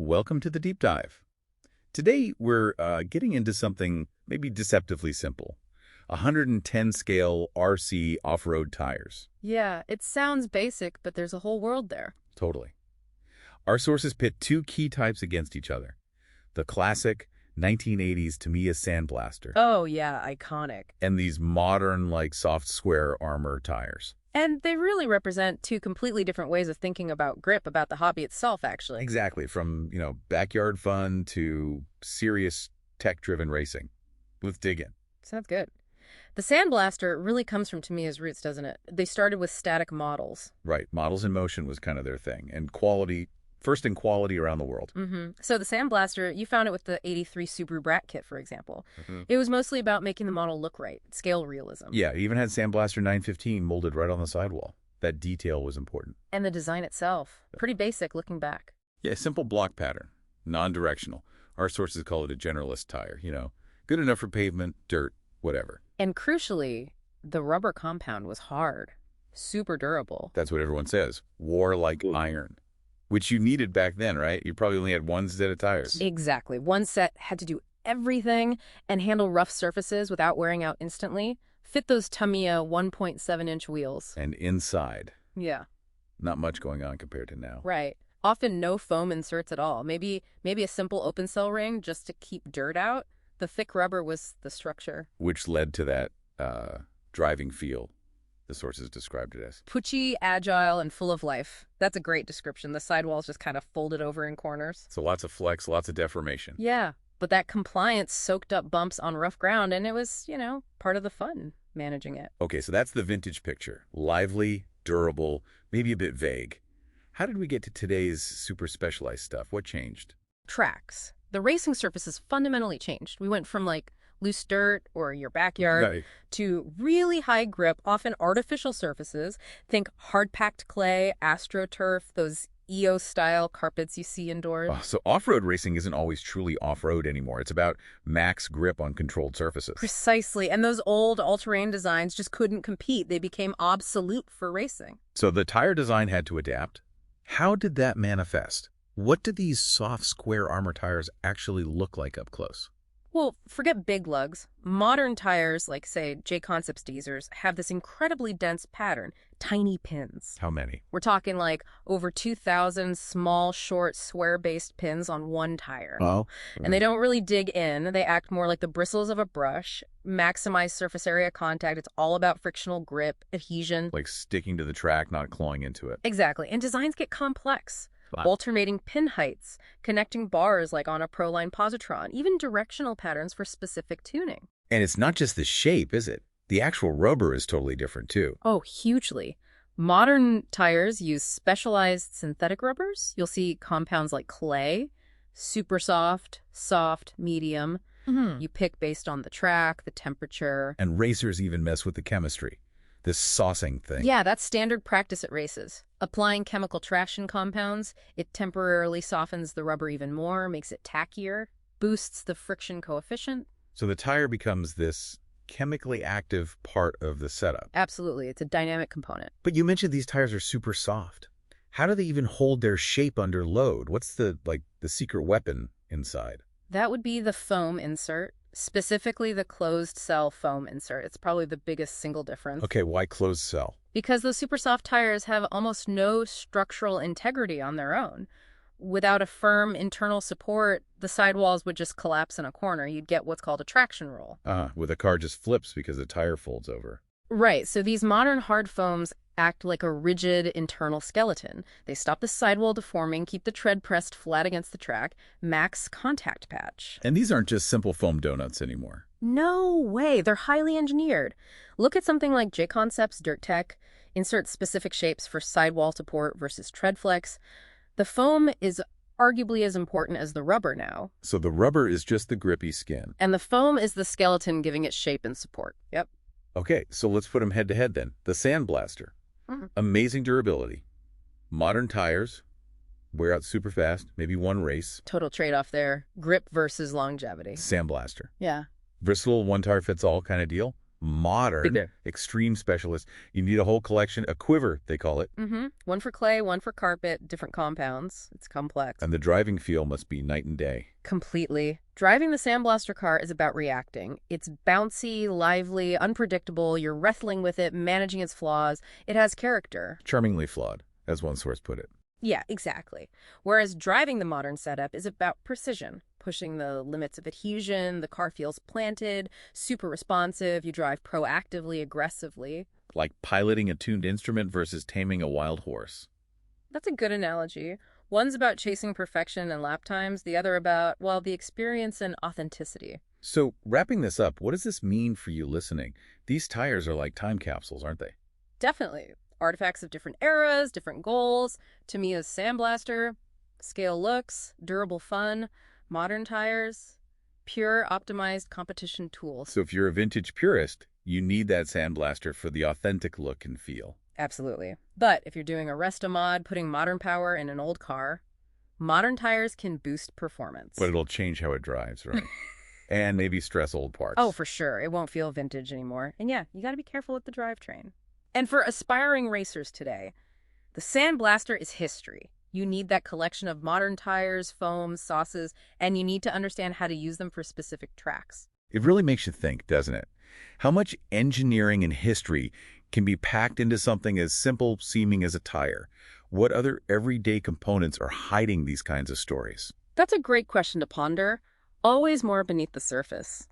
Welcome to the deep dive. Today we're getting into something maybe deceptively simple. 110 scale RC off-road tires. Yeah, it sounds basic, but there's a whole world there. Totally. Our sources pit two key types against each other. The classic 1980s Tamiya Sandblaster. Oh, yeah, iconic. And these modern, soft Square Armour tires. And they really represent two completely different ways of thinking about grip, about the hobby itself, actually. Exactly. From, backyard fun to serious tech-driven racing. Let's dig in. Sounds good. The Sandblaster really comes from Tamiya's roots, doesn't it? They started with static models. Right. Models in motion was kind of their thing. And quality, first in quality around the world. So the Sandblaster, you found it with the '83 Subaru BRAT kit, for example. It was mostly about making the model look right, scale realism. Yeah, it even had Sandblaster 915 molded right on the sidewall. That detail was important. And the design itself, pretty basic looking back. Yeah, simple block pattern, non-directional. Our sources call it a generalist tire, good enough for pavement, dirt, whatever. And crucially, the rubber compound was hard, super durable. That's what everyone says. War like iron. Which you needed back then, right? You probably only had one set of tires. Exactly. One set had to do everything and handle rough surfaces without wearing out instantly. Fit those Tamiya 1.7-inch wheels. And inside. Yeah. Not much going on compared to now. Right. Often no foam inserts at all. Maybe a simple open cell ring just to keep dirt out. The thick rubber was the structure. Which led to that driving feel. The sources described it as Pushy, agile, and full of life. That's a great description. The sidewalls just kind of folded over in corners. So lots of flex, lots of deformation. Yeah, but that compliance soaked up bumps on rough ground, and it was, part of the fun, managing it. Okay, so that's the vintage picture. Lively, durable, maybe a bit vague. How did we get to today's super specialized stuff? What changed? Tracks. The racing surfaces fundamentally changed. We went from, loose dirt or your backyard to really high grip, often artificial surfaces. Think hard-packed clay, AstroTurf, those EO-style carpets you see indoors. Oh, so off-road racing isn't always truly off-road anymore. It's about max grip on controlled surfaces. Precisely. And those old all-terrain designs just couldn't compete. They became obsolete for racing. So the tire design had to adapt. How did that manifest? What do these soft Square Armour tires actually look like up close? Well, forget big lugs. Modern tires, like, say, J-Concepts Diesers, have this incredibly dense pattern, tiny pins. How many? We're talking over 2,000 small, short, square-based pins on one tire. Oh. And they don't really dig in. They act more like the bristles of a brush, maximize surface area contact. It's all about frictional grip, adhesion. Like sticking to the track, not clawing into it. Exactly. And designs get complex. Alternating pin heights, connecting bars like on a Proline positron, even directional patterns for specific tuning. And it's not just the shape, is it? The actual rubber is totally different, too. Oh, hugely. Modern tires use specialized synthetic rubbers. You'll see compounds like clay, super soft, medium. You pick based on the track, the temperature. And racers even mess with the chemistry. This saucing thing. Yeah, that's standard practice at races. Applying chemical traction compounds, it temporarily softens the rubber even more, makes it tackier, boosts the friction coefficient. So the tire becomes this chemically active part of the setup. Absolutely. It's a dynamic component. But you mentioned these tires are super soft. How do they even hold their shape under load? What's the secret weapon inside? That would be the foam insert. Specifically the closed cell foam insert. It's probably the biggest single difference. Okay, why closed cell? Because those super soft tires have almost no structural integrity on their own. Without a firm internal support, the sidewalls would just collapse in a corner. You'd get what's called a traction roll. Where the car just flips because the tire folds over. Right, so these modern hard foams act like a rigid internal skeleton. They stop the sidewall deforming, keep the tread pressed flat against the track, max contact patch. And these aren't just simple foam donuts anymore. No way, they're highly engineered. Look at something like J-Concepts Dirt Tech, insert specific shapes for sidewall support versus tread flex. The foam is arguably as important as the rubber now. So the rubber is just the grippy skin. And the foam is the skeleton giving it shape and support. Yep. Okay, so let's put them head to head then. The Sandblaster. Amazing durability. Modern tires. Wear out super fast. Maybe one race. Total trade-off there. Grip versus longevity. Sandblaster. Yeah. Versatile, one tire fits all kind of deal. modern, extreme specialist. You need a whole collection, a quiver, they call it. One for clay, one for carpet, different compounds. It's complex. And the driving feel must be night and day. Completely. Driving the Sandblaster car is about reacting. It's bouncy, lively, unpredictable. You're wrestling with it, managing its flaws. It has character. Charmingly flawed, as one source put it. Yeah, exactly. Whereas driving the modern setup is about precision, pushing the limits of adhesion. The car feels planted, super responsive. You drive proactively, aggressively. Like piloting a tuned instrument versus taming a wild horse. That's a good analogy. One's about chasing perfection and lap times, the other about, well, the experience and authenticity. So, wrapping this up, what does this mean for you listening? These tires are like time capsules, aren't they? Definitely. Artifacts of different eras, different goals. Tamiya's Sandblaster, scale looks, durable fun, modern tires, pure optimized competition tools. So if you're a vintage purist, you need that Sandblaster for the authentic look and feel. Absolutely. But if you're doing a Resta mod, putting modern power in an old car, modern tires can boost performance. But it'll change how it drives, right? And maybe stress old parts. Oh, for sure. It won't feel vintage anymore. And yeah, you got to be careful with the drivetrain. And for aspiring racers today, the Sandblaster is history. You need that collection of modern tires, foams, sauces, and you need to understand how to use them for specific tracks. It really makes you think, doesn't it? How much engineering and history can be packed into something as simple seeming as a tire? What other everyday components are hiding these kinds of stories? That's a great question to ponder. Always more beneath the surface.